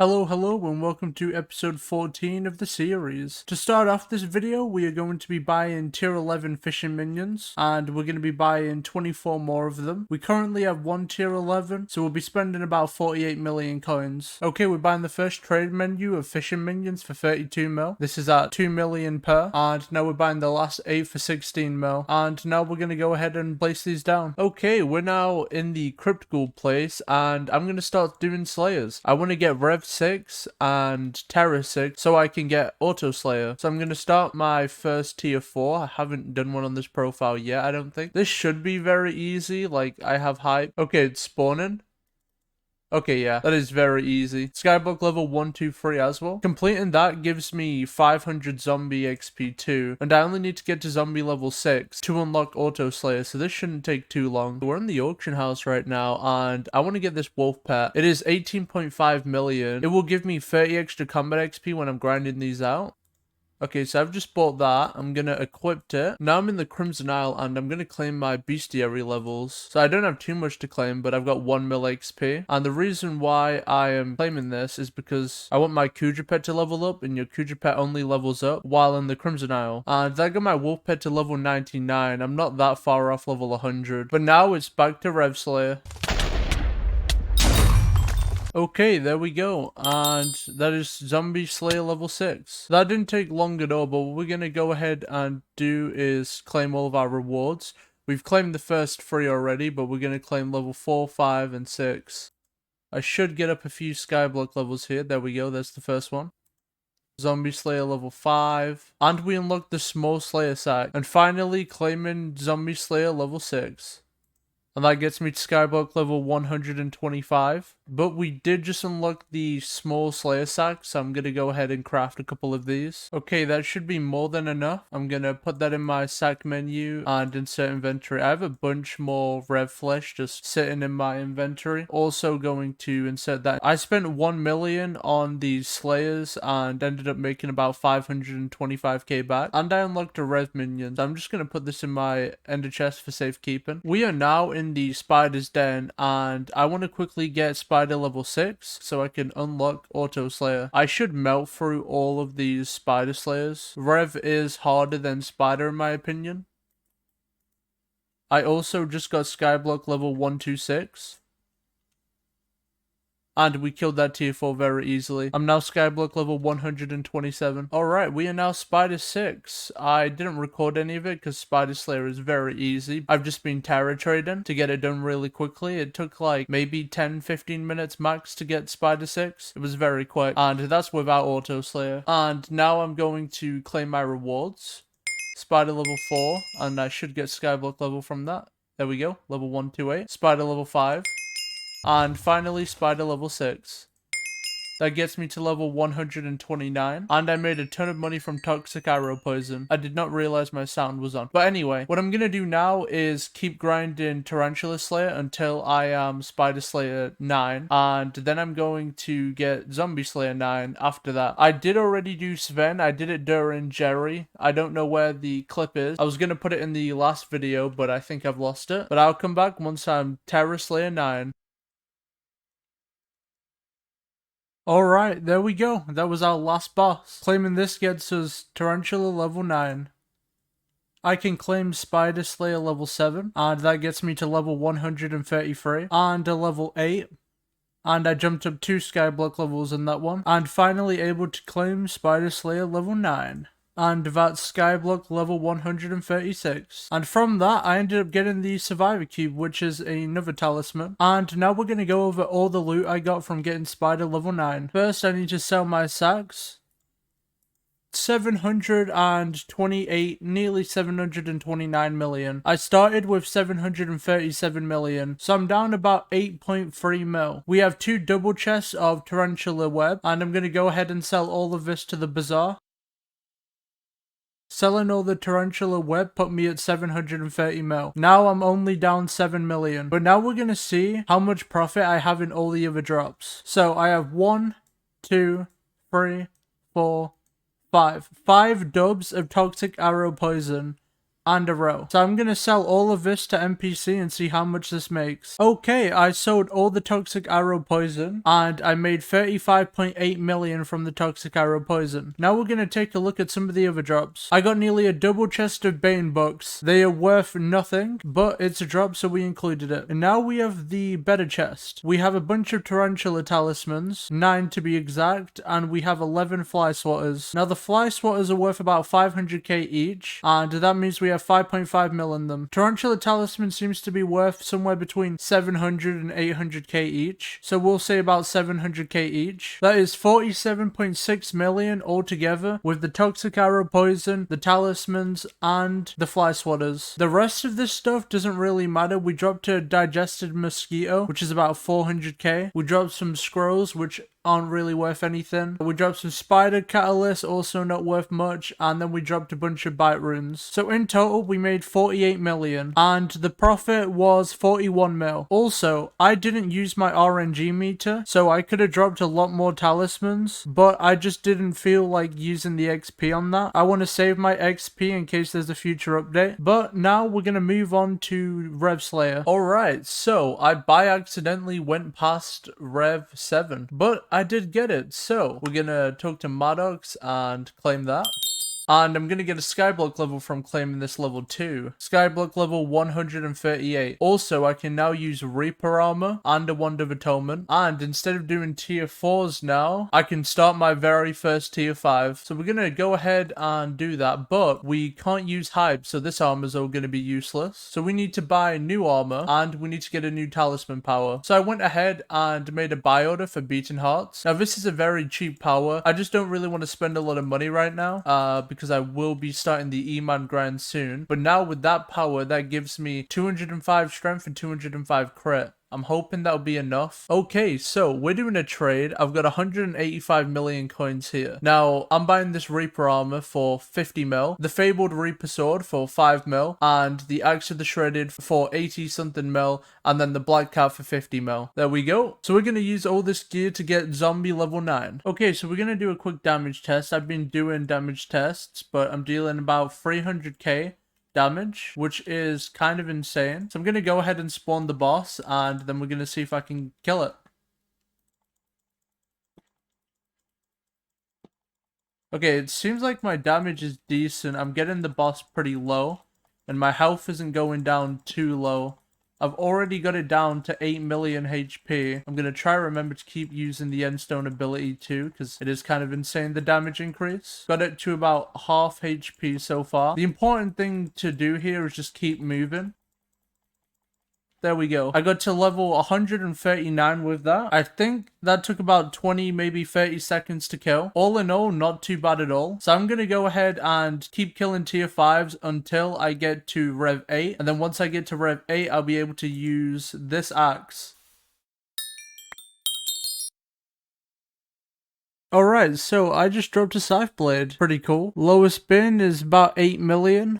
Hello, and welcome to episode 14 of the series. To start off this video, we are going to be buying tier 11 fishing minions, and we're going to be buying 24 more of them. We currently have one tier 11, so we'll be spending about 48 million coins. Okay, we're buying the first trade menu of fishing minions for 32 mil. This is at 2 million per, and now we're buying the last 8 for 16 mil. And now we're going to go ahead and place these down. Okay, we're now in the Crypt Ghoul place, and I'm going to start doing Slayers. I want to get Rev 6 and Terror 6 so I can get Auto Slayer. So I'm going to start my first tier 4. I haven't done one on this profile yet, I don't think. This should be very easy, like I have hype. Okay, it's spawning. Okay, yeah, that is very easy. Skyblock level 1, 2, 3 as well. Completing that gives me 500 zombie XP too, and I only need to get to zombie level 6 to unlock Auto Slayer, so this shouldn't take too long. We're in the auction house right now, and I want to get this wolf pet. It is 18.5 million. It will give me 30 extra combat XP when I'm grinding these out. Okay, so I've just bought that. I'm gonna equip it. Now I'm in the Crimson Isle and I'm gonna claim my bestiary levels. So I don't have too much to claim, but I've got 1 mil XP. And the reason why I am claiming this is because I want my Kuja pet to level up, and your Kuja pet only levels up while in the Crimson Isle. And I got my wolf pet to level 99. I'm not that far off level 100. But now it's back to Rev Slayer. Okay, there we go, and that is Zombie Slayer level 6. That didn't take long at all, but what we're going to go ahead and do is claim all of our rewards. We've claimed the first 3 already, but we're going to claim level 4, 5, and 6. I should get up a few Skyblock levels here. There we go, that's the first one. Zombie Slayer level 5. And we unlocked the Small Slayer sack. And finally claiming Zombie Slayer level 6. And that gets me to Skyblock level 125. But we did just unlock the small Slayer sack, so I'm going to go ahead and craft a couple of these. Okay, that should be more than enough. I'm going to put that in my sack menu and insert inventory. I have a bunch more Rev Flesh just sitting in my inventory. Also going to insert that. I spent 1 million on these Slayers and ended up making about 525k back. And I unlocked a Rev minion. So I'm just going to put this in my ender chest for safekeeping. We are now in the Spider's Den, and I want to quickly get Spider level 6 so I can unlock Auto Slayer. I should melt through all of these Spider Slayers. Rev is harder than Spider in my opinion. I also just got Skyblock level 126. And we killed that tier 4 very easily. I'm now Skyblock level 127. Alright, we are now Spider 6. I didn't record any of it because Spider Slayer is very easy. I've just been Terror trading to get it done really quickly. It took like maybe 10-15 minutes max to get Spider 6. It was very quick. And that's without Auto Slayer. And now I'm going to claim my rewards. Spider level 4. And I should get Skyblock level from that. There we go. Level 128. Spider level 5. And finally, Spider level 6. That gets me to level 129. And I made a ton of money from toxic arrow poison. I did not realize my sound was on. But anyway, what I'm going to do now is keep grinding Tarantula Slayer until I am Spider Slayer 9. And then I'm going to get Zombie Slayer 9 after that. I did already do Sven. I did it during Jerry. I don't know where the clip is. I was going to put it in the last video, but I think I've lost it. But I'll come back once I'm Terror Slayer 9. Alright, there we go. That was our last boss. Claiming this gets us Tarantula level 9. I can claim Spider Slayer level 7, and that gets me to level 133, and a level 8. And I jumped up 2 Skyblock levels in that one. And finally able to claim Spider Slayer level 9. And that's Skyblock level 136. And from that, I ended up getting the Survivor Cube, which is another talisman. And now we're going to go over all the loot I got from getting Spider level 9. First, I need to sell my sacks. 728, nearly 729 million. I started with 737 million, so I'm down about 8.3 mil. We have 2 double chests of Tarantula web, and I'm going to go ahead and sell all of this to the bazaar. Selling all the Tarantula web put me at 730 mil. Now I'm only down 7 million. But now we're going to see how much profit I have in all the other drops. So I have 1, 2, 3, 4, 5. 5 dubs of toxic arrow poison. and a row. So I'm gonna sell all of this to NPC and see how much this makes. Okay, I sold all the toxic arrow poison and I made 35.8 million from the toxic arrow poison. Now we're gonna take a look at some of the other drops. I got nearly a double chest of Bane books. They are worth nothing, but it's a drop, so we included it. And now we have the better chest. We have a bunch of Tarantula talismans, 9 to be exact, and we have 11 fly swatters. Now the fly swatters are worth about 500k each, and that means we have 5.5 mil in them. Tarantula talisman seems to be worth somewhere between 700 and 800k each, so we'll say about 700k each. That is 47.6 million altogether with the toxic arrow poison, the talismans, and the fly swatters. The rest of this stuff doesn't really matter. We dropped a digested mosquito, which is about 400k. We dropped some scrolls, which aren't really worth anything. We dropped some spider catalysts, also not worth much, and then we dropped a bunch of bite runes. So in total, we made 48 million, and the profit was 41 mil. Also, I didn't use my RNG meter, so I could have dropped a lot more talismans, but I just didn't feel like using the XP on that. I want to save my XP in case there's a future update. But now we're going to move on to Rev Slayer. Alright, so I by accidentally went past Rev 7, but I did get it, so we're gonna talk to Maddox and claim that. And I'm gonna get a Skyblock level from claiming this level too. Skyblock level 138. Also, I can now use Reaper armor and a Wand of Atonement. And instead of doing tier 4s now, I can start my very first tier 5. So we're gonna go ahead and do that, but we can't use hype, so this armor's all gonna be useless. So we need to buy new armor and we need to get a new talisman power. So I went ahead and made a buy order for Beaten Hearts. Now this is a very cheap power. I just don't really want to spend a lot of money right now, because I will be starting the E-Man grind soon. But now with that power, that gives me 205 strength and 205 crit. I'm hoping that'll be enough. Okay, so we're doing a trade. I've got 185 million coins here. Now, I'm buying this Reaper armor for 50 mil, the Fabled Reaper sword for 5 mil, and the Axe of the Shredded for 80 something mil, and then the Black Cat for 50 mil. There we go. So we're going to use all this gear to get zombie level 9. Okay, so we're going to do a quick damage test. I've been doing damage tests, but I'm dealing about 300k damage, which is kind of insane. So I'm going to go ahead and spawn the boss, and then we're going to see if I can kill it. Okay, it seems like my damage is decent. I'm getting the boss pretty low, and my health isn't going down too low. I've already got it down to 8 million HP. I'm going to try to remember to keep using the Endstone ability too, because it is kind of insane, the damage increase. Got it to about half HP so far. The important thing to do here is just keep moving. There we go. I got to level 139 with that. I think that took about 20, maybe 30 seconds to kill. All in all, not too bad at all. So I'm going to go ahead and keep killing tier 5s until I get to Rev 8. And then once I get to Rev 8, I'll be able to use this axe. Alright, so I just dropped a Scythe Blade. Pretty cool. Lowest bin is about 8 million.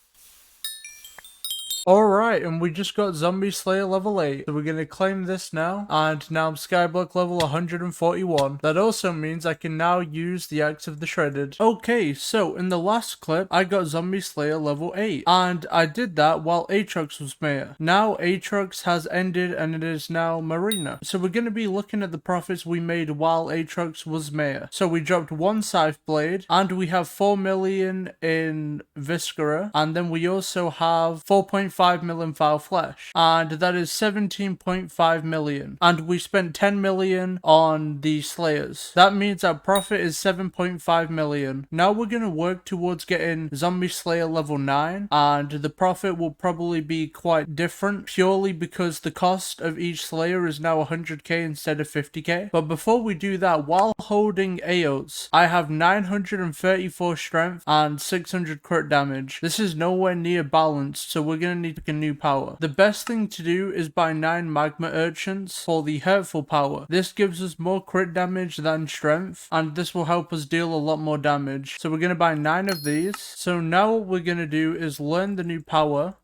Alright, and we just got Zombie Slayer level 8. So we're going to claim this now. And now I'm Skyblock level 141. That also means I can now use the Axe of the Shredded. Okay, so in the last clip, I got Zombie Slayer level 8. And I did that while Aatrox was Mayor. Now Aatrox has ended and it is now Marina. So we're going to be looking at the profits we made while Aatrox was Mayor. So we dropped 1 Scythe Blade. And we have 4 million in Viscera. And then we also have 4.5 million foul flesh, and that is 17.5 million, and we spent 10 million on the slayers. That means our profit is 7.5 million. Now we're going to work towards getting zombie slayer level 9, and the profit will probably be quite different purely because the cost of each slayer is now 100k instead of 50k. But before we do that, while holding Aotes, I have 934 strength and 600 crit damage. This is nowhere near balanced, so we're going to need to pick a new power. The best thing to do is buy 9 magma urchins for the hurtful power. This gives us more crit damage than strength, and this will help us deal a lot more damage. So we're going to buy 9 of these. So now what we're going to do is learn the new power.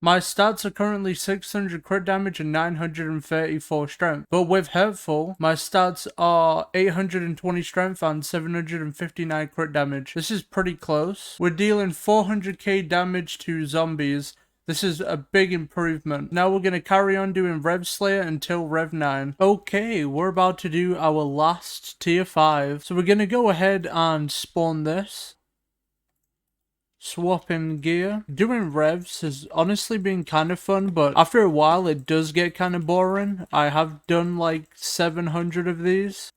My stats are currently 600 crit damage and 934 strength, but with Hurtful, my stats are 820 strength and 759 crit damage. This is pretty close. We're dealing 400k damage to zombies. This is a big improvement. Now we're going to carry on doing Rev Slayer until Rev 9. Okay, we're about to do our last tier 5. So we're going to go ahead and spawn this. Swapping gear. Doing revs has honestly been kind of fun, but after a while it does get kind of boring. I have done like 700 of these.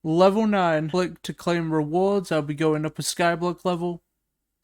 Level 9. Click to claim rewards. I'll be going up a Skyblock level.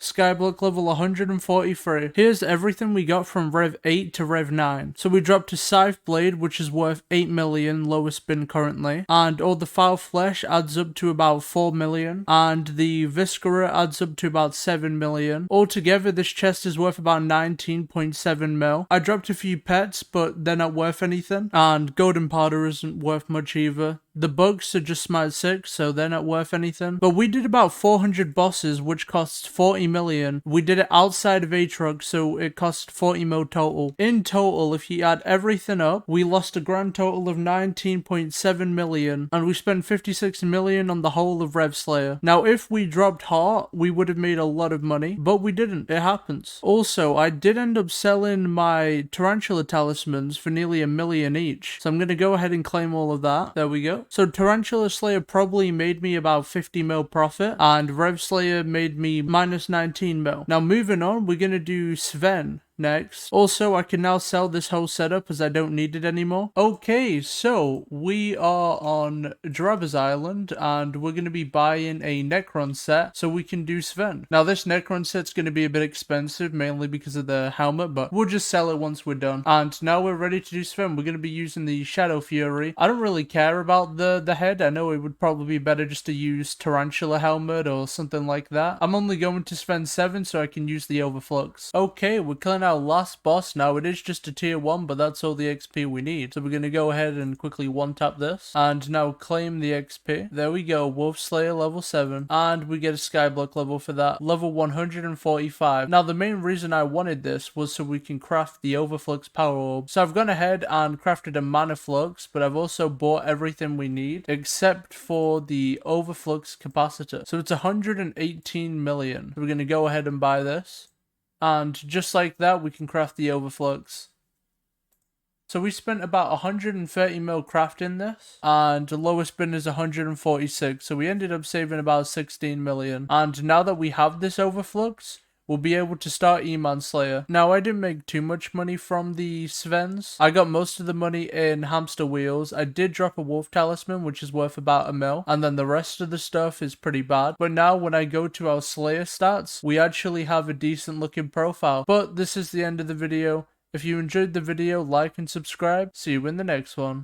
Skyblock level 143. Here's everything we got from Rev 8 to Rev 9. So we dropped a Scythe Blade, which is worth 8 million, lowest bin currently. And all the Foul Flesh adds up to about 4 million. And the Viscera adds up to about 7 million. Altogether, this chest is worth about 19.7 mil. I dropped a few pets, but they're not worth anything. And Golden Powder isn't worth much either. The bugs are just Smite 6, so they're not worth anything. But we did about 400 bosses, which costs 40 million. We did it outside of Aatrox, so it cost 40 mil total. In total, if you add everything up, we lost a grand total of 19.7 million, and we spent 56 million on the whole of Rev Slayer. Now, if we dropped Heart, we would have made a lot of money, but we didn't. It happens. Also, I did end up selling my Tarantula talismans for nearly 1 million each, so I'm going to go ahead and claim all of that. There we go. So Tarantula Slayer probably made me about 50 mil profit, and Rev Slayer made me minus 19 mil. Now moving on, we're gonna do Sven next. Also, I can now sell this whole setup as I don't need it anymore. Okay, so we are on Jaraba's Island and we're going to be buying a Necron set so we can do Sven. Now this Necron set's going to be a bit expensive, mainly because of the helmet, but we'll just sell it once we're done. And now we're ready to do Sven. We're going to be using the Shadow Fury. I don't really care about the head. I know it would probably be better just to use Tarantula helmet or something like that. I'm only going to Sven 7 so I can use the Overflux. Okay, we're killing our last boss. Now it is just a tier 1, but that's all the XP we need. So we're going to go ahead and quickly one-tap this and now claim the XP. There we go, Wolf Slayer level 7, and we get a Skyblock level for that, level 145. Now the main reason I wanted this was so we can craft the Overflux Power Orb. So I've gone ahead and crafted a Mana Flux, but I've also bought everything we need except for the Overflux Capacitor. So it's 118 million. We're going to go ahead and buy this. And just like that, we can craft the Overflux. So we spent about 130 mil crafting this, and the lowest bin is 146, so we ended up saving about 16 million. And now that we have this Overflux, we'll be able to start E-Man Slayer. Now, I didn't make too much money from the Svens. I got most of the money in hamster wheels. I did drop a wolf talisman, which is worth about 1 mil. And then the rest of the stuff is pretty bad. But now, when I go to our Slayer stats, we actually have a decent looking profile. But this is the end of the video. If you enjoyed the video, like and subscribe. See you in the next one.